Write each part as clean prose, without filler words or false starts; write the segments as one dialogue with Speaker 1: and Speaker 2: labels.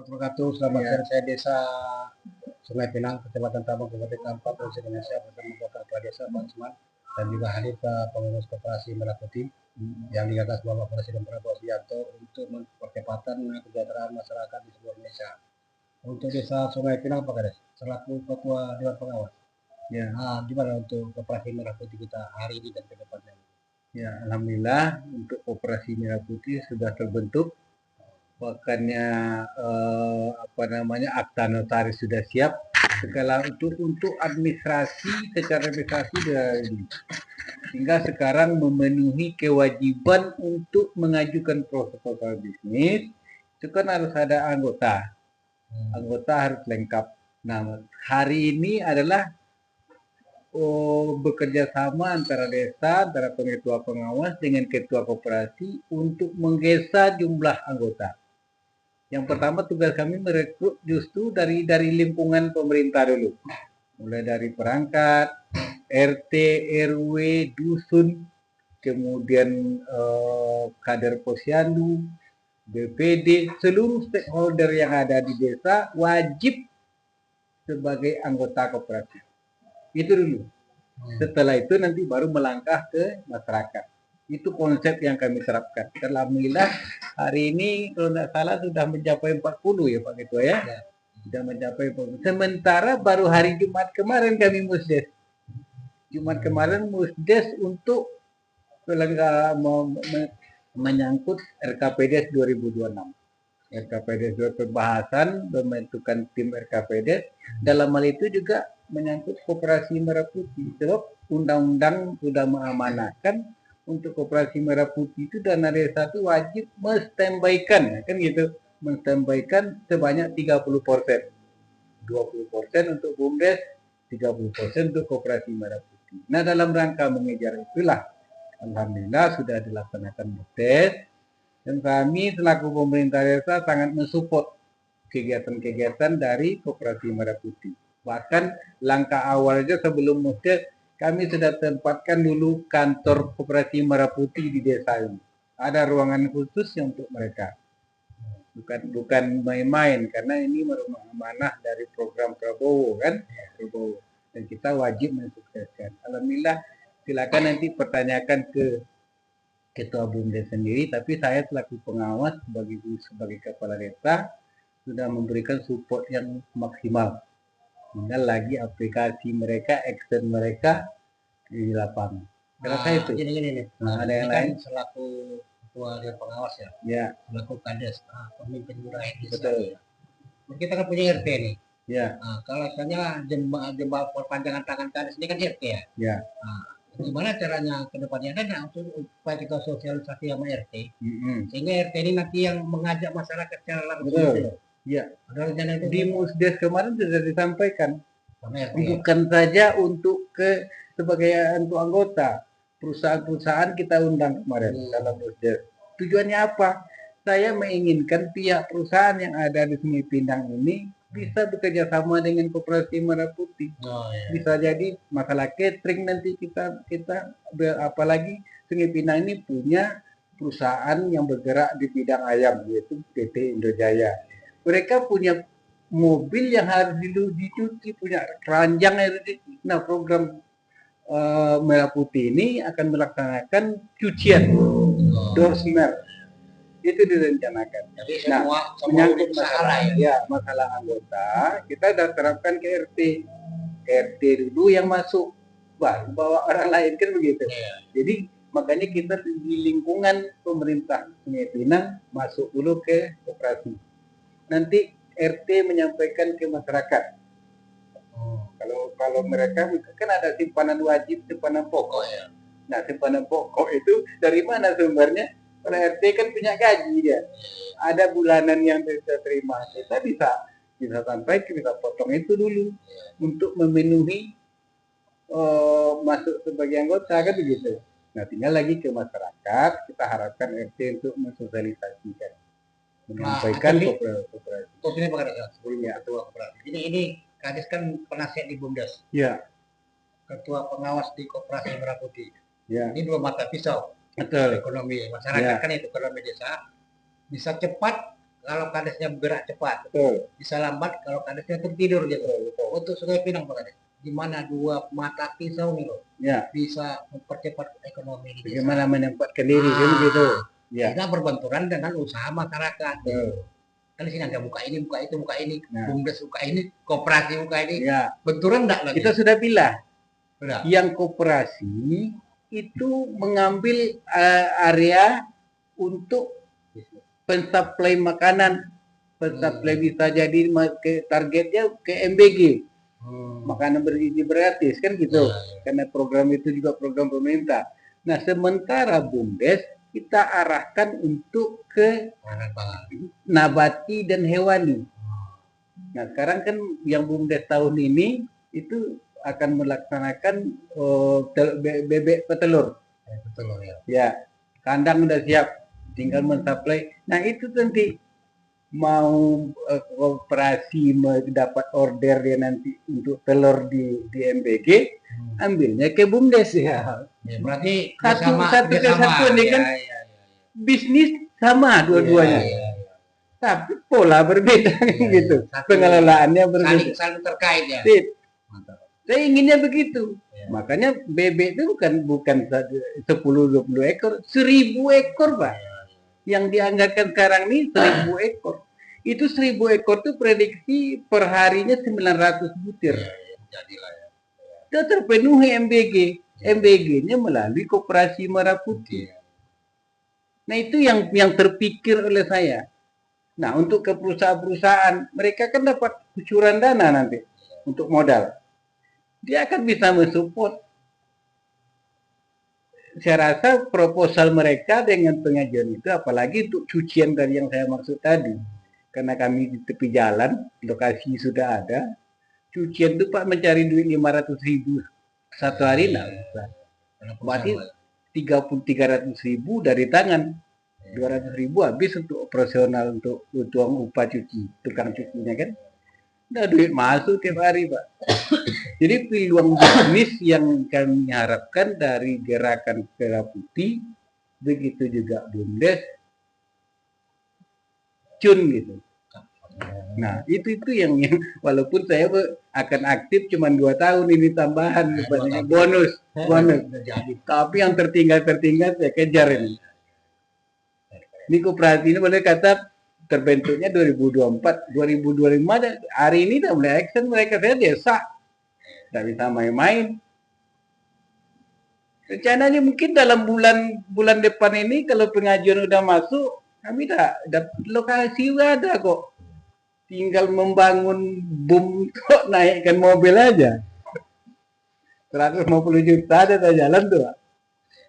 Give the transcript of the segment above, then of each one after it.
Speaker 1: wabarakatuh. Selamat siang, saya Desa Sungai Pinang, Kecamatan Tambang, Kabupaten Kampar, Provinsi Indonesia, bersama Bapak Kepala Desa Pak Usman dan juga hadir pengurus koperasi Merah Putih yang digagas Bapak Presiden Prabowo Subianto untuk mempercepatan kesejahteraan masyarakat di seluruh Indonesia. Untuk Desa Sungai Pinang, Pak Kades, selaku Ketua Dewan Pengawas, ya, gimana untuk koperasi Merah Putih kita hari ini dan ke depannya?
Speaker 2: Ya, alhamdulillah untuk koperasi Merah Putih sudah terbentuk. Bahkannya akta notaris sudah siap. Segala untuk administrasi, secara administrasi dari sehingga sekarang memenuhi kewajiban untuk mengajukan protokol bisnis. Itu kan harus ada anggota. Anggota harus lengkap. Nah, hari ini adalah bekerja sama antara desa, antara ketua pengawas dengan ketua koperasi untuk menggesa jumlah anggota. Yang pertama tugas kami merekrut justru dari lingkungan pemerintah dulu. Mulai dari perangkat, RT, RW, dusun, kemudian kader posyandu, BPD, seluruh stakeholder yang ada di desa wajib sebagai anggota koperasi. Itu dulu. Setelah itu nanti baru melangkah ke masyarakat. Itu konsep yang kami terapkan. Alhamdulillah hari ini kalau tidak salah sudah mencapai 40 ya Pak Ketua ya. Sudah mencapai 40. Sementara baru hari Jumat kemarin kami musdes. Jumat kemarin musdes untuk menyangkut RKPD 2026. RKPD pembahasan membentukkan tim RKPD. Dalam hal itu juga menyangkut koperasi Merah Putih. Sebab undang-undang sudah mengamanahkan untuk koperasi Merah Putih itu dana desa itu wajib menstandbykan, kan gitu, menstandbykan sebanyak 30%. 20% untuk BUMDes, 30% untuk koperasi Merah Putih. Nah, dalam rangka mengejar itulah, alhamdulillah sudah dilaksanakan tes. Dan kami selaku pemerintah desa sangat mensupport kegiatan-kegiatan dari koperasi Merah Putih. Bahkan langkah awalnya sebelum musdes kami sudah tempatkan dulu kantor koperasi Merah Putih di desa ini. Ada ruangan khusus untuk mereka. Bukan main-main karena ini merupakan amanah dari program Prabowo kan, Prabowo. Dan kita wajib mensukseskan. Alhamdulillah, silakan nanti pertanyakan ke Ketua BUMDes sendiri, tapi saya selaku pengawas sebagai kepala desa sudah memberikan support yang maksimal. Tinggal lagi aplikasi mereka, action mereka di lapangan.
Speaker 1: Nah,
Speaker 2: itu.
Speaker 1: Gini.
Speaker 2: Nah, ada yang lain
Speaker 1: selaku ketua dewan pengawas ya.
Speaker 2: Ya.
Speaker 1: Selaku kades, pemimpin wilayah desa.
Speaker 2: Betul.
Speaker 1: Kita kan punya RT nih.
Speaker 2: Ya.
Speaker 1: Nah, kalau misalnya jembal perpanjangan tangan kades ini kan RT ya.
Speaker 2: Ya.
Speaker 1: Nah, gimana caranya ke depannya kan untuk supaya kita sosialisasi sama RT, sehingga RT ini nanti yang mengajak masyarakat secara langsung.
Speaker 2: Betul. Iya. Di musdes kemarin sudah disampaikan. Bukan saja untuk sebagai untuk anggota, perusahaan-perusahaan kita undang kemarin dalam musdes. Tujuannya apa? Saya menginginkan pihak perusahaan yang ada di Sungai Pinang ini bisa bekerja sama dengan koperasi Merah Putih. Bisa jadi masalah catering nanti kita apalagi Sungai Pinang ini punya perusahaan yang bergerak di bidang ayam, yaitu PT Indojaya. Mereka punya mobil yang harus dicuci, punya keranjang yang harus dicuci. Nah, program Merah Putih ini akan melaksanakan cucian door smell. Itu direncanakan.
Speaker 1: Jadi menyangkut
Speaker 2: masalah anggota, kita sudah terapkan ke RT. RT dulu yang masuk, baru bawa orang lain, kan begitu. Jadi makanya kita di lingkungan pemerintah Sungai Pinang masuk dulu ke koperasi. Nanti RT menyampaikan ke masyarakat. Kalau mereka kan ada simpanan wajib, simpanan pokok ya. Nah, simpanan pokok itu dari mana sumbernya? Karena RT kan punya gaji dia. Ada bulanan yang bisa terima. Kita bisa sampaikan, kita potong itu dulu untuk memenuhi masuk sebagai anggota, kan begitu. Nah, tinggal lagi ke masyarakat, kita harapkan RT untuk mensosialisasikan, menyampaikan
Speaker 1: koperasi. Ini Kades kan penasihat di BUMDes.
Speaker 2: Ya.
Speaker 1: Ketua pengawas di koperasi Merah Putih.
Speaker 2: Ya.
Speaker 1: Ini dua mata pisau.
Speaker 2: Betul.
Speaker 1: Ekonomi masyarakat kan itu ekonomi desa bisa cepat kalau kadesnya bergerak cepat,
Speaker 2: Betul.
Speaker 1: bisa lambat kalau kadesnya tertidur gitu. Untuk Sungai Pinang Pak Kades, gimana dua mata pisau nih loh
Speaker 2: Ya,
Speaker 1: bisa mempercepat ekonomi di desa.
Speaker 2: bagaimana menempatkan diri kan gitu. Ya.
Speaker 1: Kita berbenturan dengan usaha masyarakat.
Speaker 2: Betul.
Speaker 1: Kan di sini ada buka ini, buka itu, buka ini,
Speaker 2: Nah.
Speaker 1: BUMDes buka ini, koperasi buka ini.
Speaker 2: Ya,
Speaker 1: Benturan enggak lagi?
Speaker 2: kita sudah bilang
Speaker 1: Sudah.
Speaker 2: yang koperasi itu mengambil area untuk pensuplai makanan, pensuplai bisa jadi targetnya ke MBG, makanan bergizi gratis kan gitu, karena program itu juga program pemerintah. Nah sementara BUMDes kita arahkan untuk ke nabati dan hewani. Nah sekarang kan yang BUMDes tahun ini itu akan melaksanakan bebek petelur.
Speaker 1: Petelur ya.
Speaker 2: Ya, kandang udah siap, tinggal mensuplai. Nah itu nanti mau koperasi dapat order dia nanti untuk telur di MBG, ambilnya ke BUMDes ya.
Speaker 1: Berarti
Speaker 2: satu kesatuan ini kan bisnis sama dua-duanya. Tapi pola berbeda gitu. Pengelolaannya berbeda.
Speaker 1: Saling terkait ya.
Speaker 2: Mantap. Saya inginnya begitu. Makanya bebek itu bukan 10-20 ekor, 1000 ekor, Pak. Yang dianggarkan sekarang ini 1000 ekor. Itu 1000 ekor itu prediksi per harinya 900 butir. Itu terpenuhi MBG. MBG-nya melalui Koperasi Merah Putih. Nah itu yang terpikir oleh saya. Nah untuk ke perusahaan-perusahaan, mereka kan dapat kucuran dana nanti untuk modal. Dia akan bisa mensupport. Saya rasa proposal mereka dengan pengajuan itu, apalagi untuk cucian dari yang saya maksud tadi, karena kami di tepi jalan, lokasi sudah ada, cucian itu Pak mencari duit 500.000 satu hari enggak bisa. Berarti 300.000 dari tangan, 200.000 habis untuk operasional, untuk uang upah cuci, tukang cucinya kan. Udah duit masuk tiap hari Pak. Jadi peluang bisnis yang kami harapkan dari gerakan Merah Putih, begitu juga BUMDes, cun gitu. Nah itu yang walaupun saya akan aktif cuma 2 tahun ini tambahan bonus. Tapi yang tertinggal saya kejar ini. Ini koperasi ini boleh kata terbentuknya 2024, 2025 hari ini dah mulai action mereka. Saya desa, tidak bisa main-main. Rencananya mungkin dalam bulan depan ini kalau pengajuan udah masuk, kami dah lokasi udah ada kok. Tinggal membangun boom kok, naikkan mobil aja. 150 juta ada jalan tuh.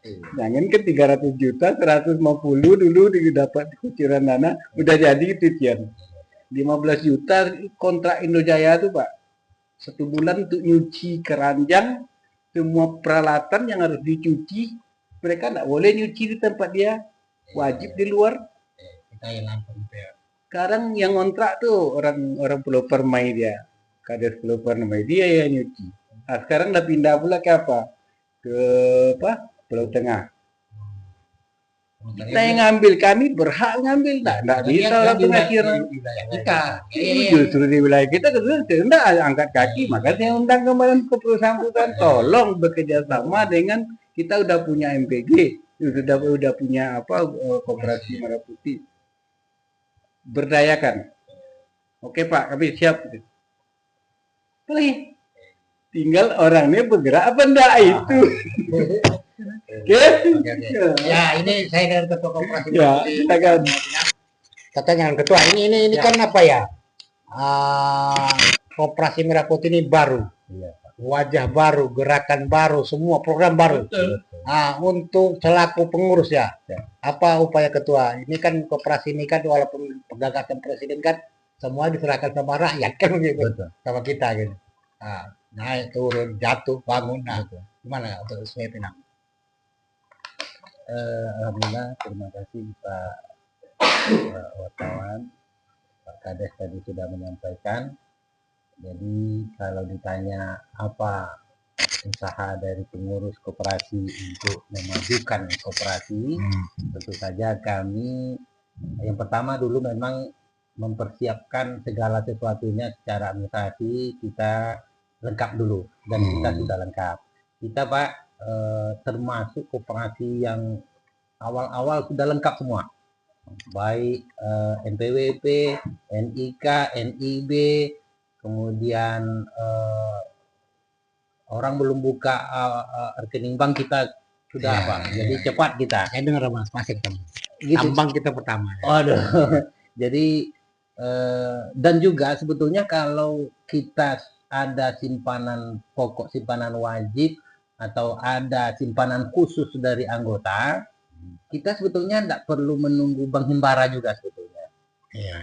Speaker 2: Jangan ke 300 juta, 150 dulu didapat kucuran dana, udah jadi titian. 15 juta kontrak Indojaya tuh Pak. 1 bulan untuk nyuci keranjang, semua peralatan yang harus dicuci, mereka nggak boleh nyuci di tempat dia, wajib di luar. Sekarang yang kontrak tuh orang Pulau Permai dia, kades Pulau Permai dia yang nyuci. Nah, sekarang udah pindah pula ke apa? Ke Pulau Tengah. Kita yang ngambil, kami berhak ngambil, nggak bisa orang pengasiran. Justru di wilayah kita tidak angkat kaki, maka saya undang kemarin ke perusahaan-perusahaan, tolong bekerja sama dengan kita udah punya MPG, udah punya Koperasi Merah Putih. Berdayakan. Oke Pak, kami siap. Tinggal orangnya bergerak apa enggak itu. Oke.
Speaker 1: Ya, ini saya dari Ketua Koperasi.
Speaker 2: Ya, silakan.
Speaker 1: Katanya Ketua, ini kan apa ya? Koperasi Merah Putih ini baru. Wajah baru, gerakan baru, semua program baru. Nah, untuk selaku pengurus ya, apa upaya Ketua? Ini kan koperasi ini kan walaupun gagasan presiden kan semua diserahkan sama rakyat kan begitu, sama kita gitu. Nah, naik turun jatuh bangun, nah gimana untuk Sungai Pinang?
Speaker 2: Alhamdulillah, terima kasih Pak wartawan. Pak Kades tadi sudah menyampaikan. Jadi kalau ditanya apa usaha dari pengurus koperasi untuk memajukan koperasi, tentu saja kami yang pertama dulu memang
Speaker 1: mempersiapkan segala sesuatunya secara administrasi kita lengkap dulu dan kita sudah lengkap. Kita Pak termasuk koperasi yang awal-awal sudah lengkap semua, baik NPWP, NIK, NIB, kemudian orang belum buka rekening bank kita sudah
Speaker 2: Ya,
Speaker 1: apa, jadi cepat kita.
Speaker 2: Saya dengar Mas masih
Speaker 1: Gitu.
Speaker 2: tambang kita pertama.
Speaker 1: Waduh. Jadi dan juga sebetulnya kalau kita ada simpanan pokok, simpanan wajib, atau ada simpanan khusus dari anggota, kita sebetulnya tidak perlu menunggu bank himbara juga sebetulnya.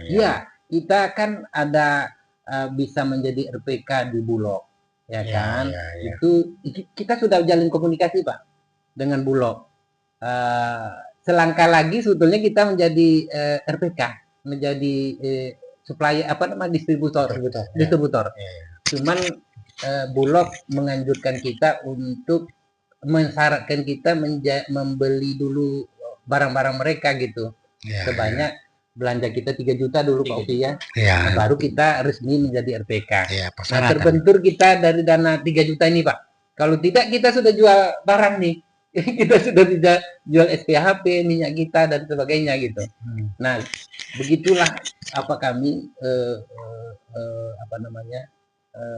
Speaker 1: Iya, kita kan ada bisa menjadi RPK di Bulog, ya kan? Itu kita sudah jalin komunikasi Pak dengan Bulog. Selangkah lagi sebetulnya kita menjadi RPK, menjadi supplier distributor. Cuman Bulog menganjurkan kita untuk mensyaratkan kita membeli dulu barang-barang mereka gitu, sebanyak belanja kita 3 juta dulu Pak Ufi ya. Baru kita resmi menjadi RPK. Nah, terbentur kita dari dana 3 juta ini Pak. Kalau tidak kita sudah jual barang nih. Kita sudah tidak jual SPHP, minyak kita dan sebagainya gitu. Nah, begitulah kami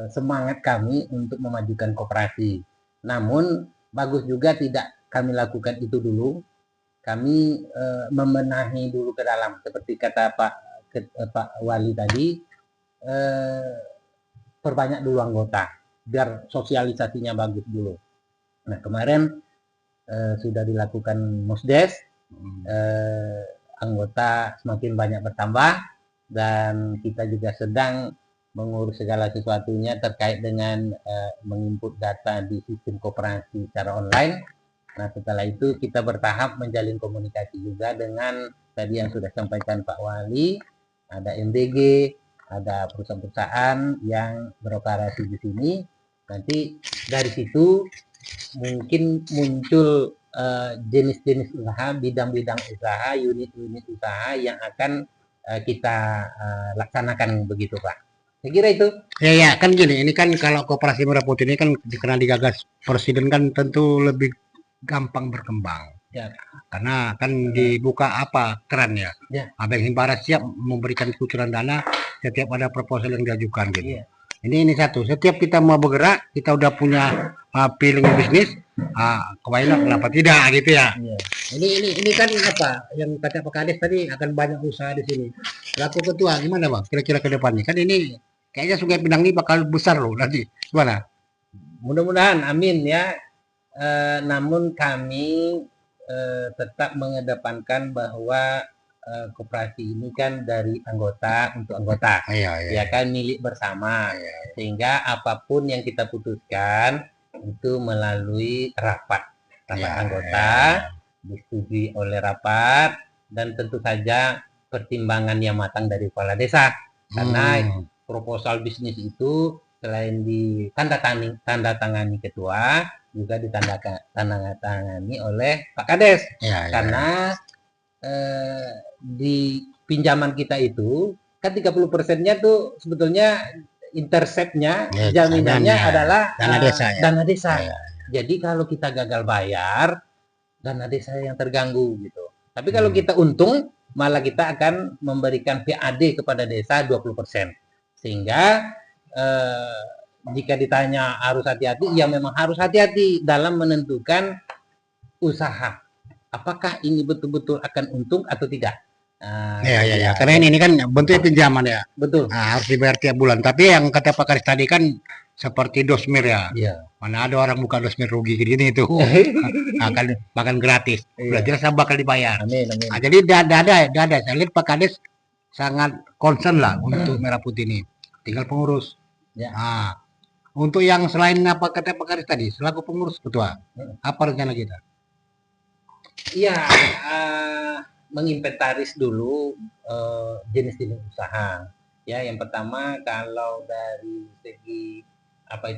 Speaker 1: semangat kami untuk memajukan koperasi. Namun bagus juga tidak kami lakukan itu dulu. Kami membenahi dulu ke dalam, seperti kata Pak Wali tadi, perbanyak dulu anggota biar sosialisasinya bagus dulu. Nah, kemarin sudah dilakukan Musdes, anggota semakin banyak bertambah, dan kita juga sedang mengurus segala sesuatunya terkait dengan menginput data di sistem koperasi secara online. Nah, setelah itu kita bertahap menjalin komunikasi juga dengan tadi yang sudah sampaikan Pak Wali, ada MBG, ada perusahaan-perusahaan yang beroperasi di sini. Nanti dari situ mungkin muncul jenis-jenis usaha, bidang-bidang usaha, unit-unit usaha yang akan kita laksanakan begitu Pak. Saya kira itu.
Speaker 2: Ya kan gini, ini kan kalau koperasi merah putih ini kan karena digagas presiden kan tentu lebih gampang berkembang.
Speaker 1: Ya.
Speaker 2: Karena kan dibuka keran ya. Bank himbara siap memberikan kucuran dana setiap ada proposal yang diajukan gitu. Ini satu, setiap kita mau bergerak, kita udah punya feeling bisnis, kenapa tidak gitu ya. Ini kan yang kata Pak Kades tadi akan banyak usaha di sini. Selaku ketua gimana Bang? Kira-kira ke depannya kan ini kayaknya Sungai Pinang ini bakal besar loh nanti. Gimana?
Speaker 1: Mudah-mudahan, amin ya. Namun kami tetap mengedepankan bahwa koperasi ini kan dari anggota untuk anggota, ya kan, milik bersama, sehingga apapun yang kita putuskan itu melalui rapat anggota, disetujui oleh rapat, dan tentu saja pertimbangan yang matang dari kepala desa, karena proposal bisnis itu selain ditandatangani ketua, juga ditandatangani oleh Pak Kades, karena di pinjaman kita itu kan 30%-nya tuh sebetulnya interceptnya, jaminannya adalah dana desa. Jadi kalau kita gagal bayar, dana desa yang terganggu gitu. Tapi kalau kita untung, malah kita akan memberikan PAD kepada desa 20%. Sehingga jika ditanya harus hati-hati, ya memang harus hati-hati dalam menentukan usaha. Apakah ini betul-betul akan untung atau tidak?
Speaker 2: Karena ini kan bentuknya pinjaman ya.
Speaker 1: Betul.
Speaker 2: Harus dibayar tiap bulan. Tapi yang kata Pak Karis tadi kan seperti dosmir ya. Mana ada orang buka dosmir rugi gini itu. Akan bahkan gratis. Udah jelas bakal dibayar.
Speaker 1: Amin.
Speaker 2: Jadi ada. Saya lihat Pak Kades sangat concern lah untuk merah putih ini. Tinggal pengurus. Untuk yang selain apa kata Pak Karis tadi, selaku pengurus ketua, apa rencana kita?
Speaker 1: Iya, menginventaris dulu jenis-jenis usaha. Ya, yang pertama kalau dari segi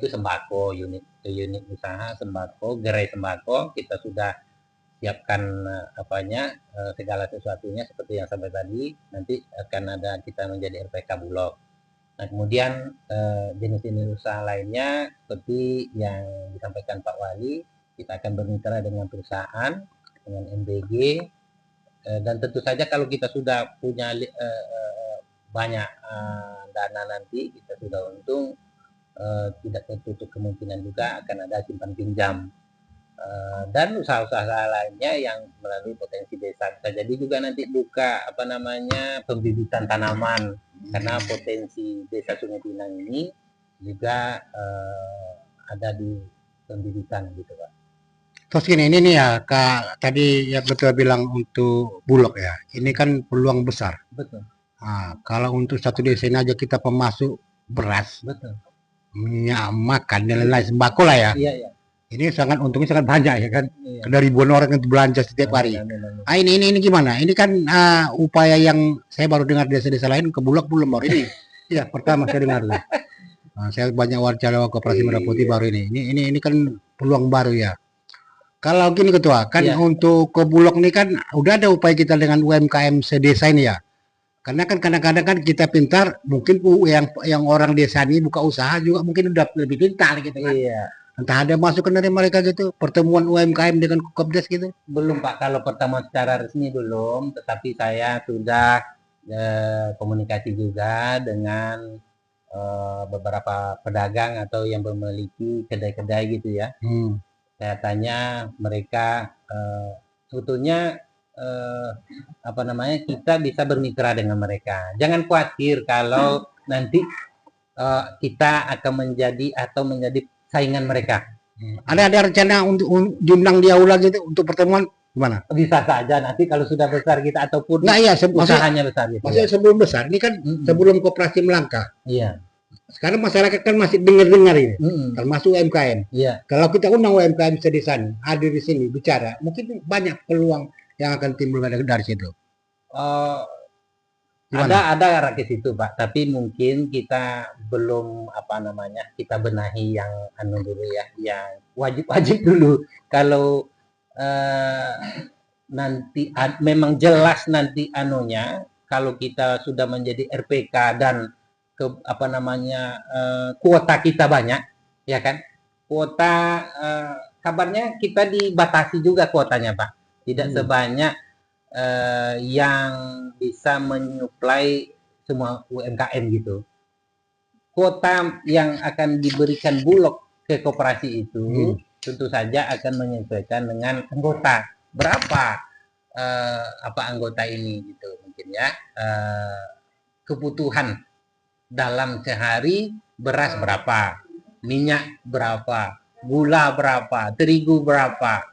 Speaker 1: sembako, unit usaha sembako, gerai sembako, kita sudah
Speaker 3: siapkan segala sesuatunya seperti yang sampai tadi. Nanti akan ada kita menjadi RPK Bulog. Nah, kemudian jenis-jenis usaha lainnya seperti yang disampaikan Pak Wali, kita akan bermitra dengan perusahaan, dengan MBG, dan tentu saja kalau kita sudah punya banyak dana nanti, kita sudah untung, tidak tertutup kemungkinan juga akan ada simpan pinjam. Dan usaha-usaha lainnya yang melalui potensi desa. Bisa jadi juga nanti buka pembibitan tanaman, karena potensi desa Sungai Pinang ini juga ada di pembibitan gitu Pak.
Speaker 1: Terus ini nih ya Kak, tadi yang betul bilang untuk Bulog ya, ini kan peluang besar.
Speaker 3: Betul.
Speaker 1: Nah, kalau untuk satu desa ini aja kita pemasok beras,
Speaker 3: Betul.
Speaker 1: minyak makan dan lain-lain sembako lah ya.
Speaker 3: Iya.
Speaker 1: Ini untungnya sangat banyak ya kan.
Speaker 3: Iya.
Speaker 1: Ada ribuan orang yang belanja setiap hari. Ah, ini gimana? Ini kan upaya yang saya baru dengar desa-desa lain ke Bulog belum baru ini. Ya pertama saya dengar. Nah, saya banyak wawancara koperasi Merah Putih baru ini. Ini kan peluang baru ya. Kalau gini Ketua, kan untuk ke Bulog ini kan udah ada upaya kita dengan UMKM sedesa ini ya. Karena kan kadang-kadang kan kita pintar, mungkin yang orang desa ini buka usaha juga mungkin udah lebih pintar gitu kan.
Speaker 3: Iya.
Speaker 1: Entah ada masukan dari mereka gitu, pertemuan UMKM dengan Kopdes gitu?
Speaker 3: Belum Pak, kalau pertemuan secara resmi belum, tetapi saya sudah komunikasi juga dengan beberapa pedagang atau yang memiliki kedai-kedai gitu ya. Saya tanya mereka, sebetulnya kita bisa bermitra dengan mereka. Jangan khawatir kalau nanti kita akan menjadi saingan mereka.
Speaker 1: Ada rencana untuk diundang di aula gitu untuk pertemuan gimana?
Speaker 3: Bisa saja nanti kalau sudah besar kita ataupun
Speaker 1: usahanya
Speaker 3: besar gitu.
Speaker 1: Maksudnya sebelum besar, ini kan sebelum koperasi melangkah.
Speaker 3: Iya.
Speaker 1: Sekarang masyarakat kan masih dengar-dengar ini, termasuk UMKM.
Speaker 3: Iya.
Speaker 1: Kalau kita undang UMKM sedesa hadir di sini bicara, mungkin banyak peluang yang akan timbul dari situ.
Speaker 3: Ada arah ke situ Pak, tapi mungkin kita belum kita benahi yang dulu ya, yang wajib dulu. Kalau nanti memang jelas nanti kalau kita sudah menjadi RPK dan kuota kita banyak, ya kan? Kuota kabarnya kita dibatasi juga kuotanya Pak, tidak sebanyak yang bisa menyuplai semua UMKM gitu. Kuota yang akan diberikan Bulog ke koperasi itu tentu saja akan menyesuaikan dengan anggota. Berapa anggota ini gitu mungkin ya. Kebutuhan dalam sehari beras berapa, minyak berapa, gula berapa, terigu berapa.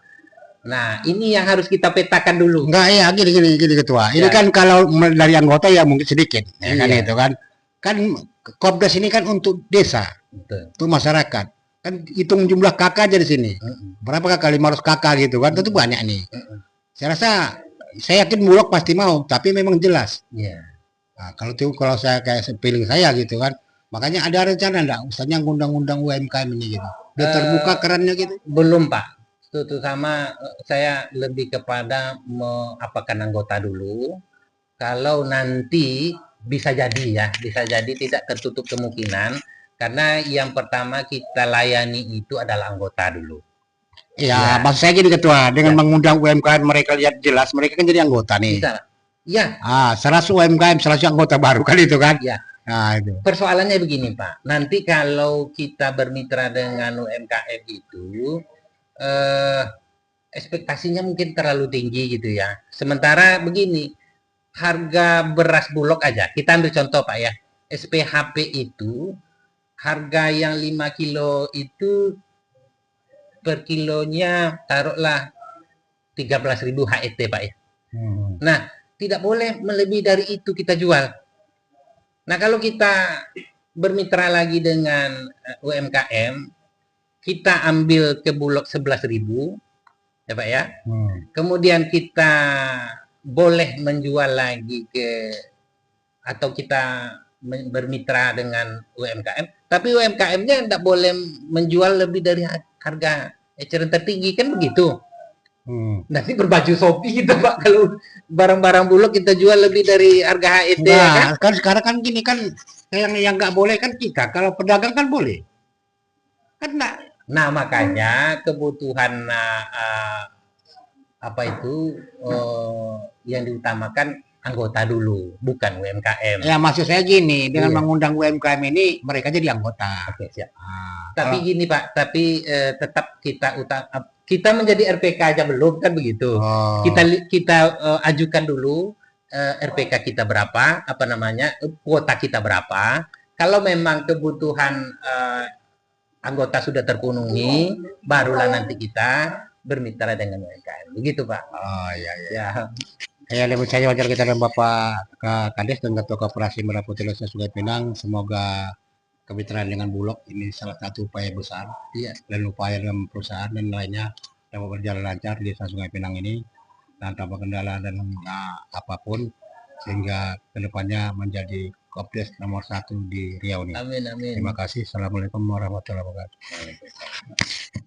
Speaker 3: Nah, ini yang harus kita petakan dulu.
Speaker 1: Enggak ya, gini Ketua. Ini kan kalau dari anggota ya mungkin sedikit, ya kan itu kan. Kan Kopdes ini kan untuk desa, untuk masyarakat. Kan hitung jumlah kakak aja di sini. Berapa kakak? 500 kakak gitu kan, tentu banyak nih. Saya yakin Bulog pasti mau, tapi memang jelas. Nah, kalau saya kayak feeling saya gitu kan, makanya ada rencana enggak usahanya ngundang-undang UMKM ini gitu. Biar terbuka kerannya gitu.
Speaker 3: Belum Pak. Terutama saya lebih kepada mengapakan anggota dulu. Kalau nanti bisa jadi tidak tertutup kemungkinan, karena yang pertama kita layani itu adalah anggota dulu.
Speaker 1: Ya, maksud saya gini Ketua, dengan mengundang UMKM mereka lihat jelas mereka kan jadi anggota nih.
Speaker 3: Bisa. Ya.
Speaker 1: 100 UMKM 100 anggota baru kan itu kan.
Speaker 3: Ya.
Speaker 1: Nah, itu.
Speaker 3: Persoalannya begini Pak, nanti kalau kita bermitra dengan UMKM itu ekspektasinya mungkin terlalu tinggi gitu ya. Sementara begini, harga beras Bulog aja, kita ambil contoh Pak ya, SPHP itu harga yang 5 kilo itu per kilonya taruhlah 13.000 HET Pak ya. Nah, tidak boleh melebihi dari itu kita jual. Nah, kalau kita bermitra lagi dengan UMKM, kita ambil ke Bulog 11.000 ya Pak ya. Kemudian kita boleh menjual lagi atau kita bermitra dengan UMKM, tapi UMKM-nya tidak boleh menjual lebih dari harga eceran tertinggi kan begitu. Nanti berbaju Shopee kita Pak, kalau barang-barang Bulog kita jual lebih dari harga HET ya kan?
Speaker 1: Nah, kan sekarang kan gini kan, yang nggak boleh kan kita, kalau pedagang kan boleh. Kan enggak.
Speaker 3: Nah, makanya kebutuhan apa itu yang diutamakan anggota dulu, bukan UMKM.
Speaker 1: Ya maksud saya gini, dengan
Speaker 3: Iya.
Speaker 1: mengundang UMKM ini mereka jadi anggota.
Speaker 3: Oke, siap.
Speaker 1: Nah,
Speaker 3: Tapi gini Pak, tapi tetap kita menjadi RPK aja belum kan begitu.
Speaker 1: oh,
Speaker 3: Kita ajukan dulu RPK kita berapa, apa namanya, kuota kita berapa. Kalau memang kebutuhan anggota sudah terpenuhi, barulah nanti kita bermitra dengan UMKM. Begitu Pak.
Speaker 1: oh iya iya.
Speaker 3: Ya,
Speaker 1: Ya, lebih saya wajar kita dan Bapak Kades dan Ketua Koperasi Merah Putih Lesa Sungai Pinang. Semoga kemitraan dengan Bulog ini salah satu upaya besar,
Speaker 3: iya.
Speaker 1: dan upaya dengan perusahaan dan lainnya dapat berjalan lancar di Desa Sungai Pinang ini dan tanpa kendala dan apapun, sehingga kedepannya menjadi Kopdes nomor 1 di Riau ini.
Speaker 3: Amin, amin.
Speaker 1: Terima kasih. Assalamualaikum warahmatullahi wabarakatuh.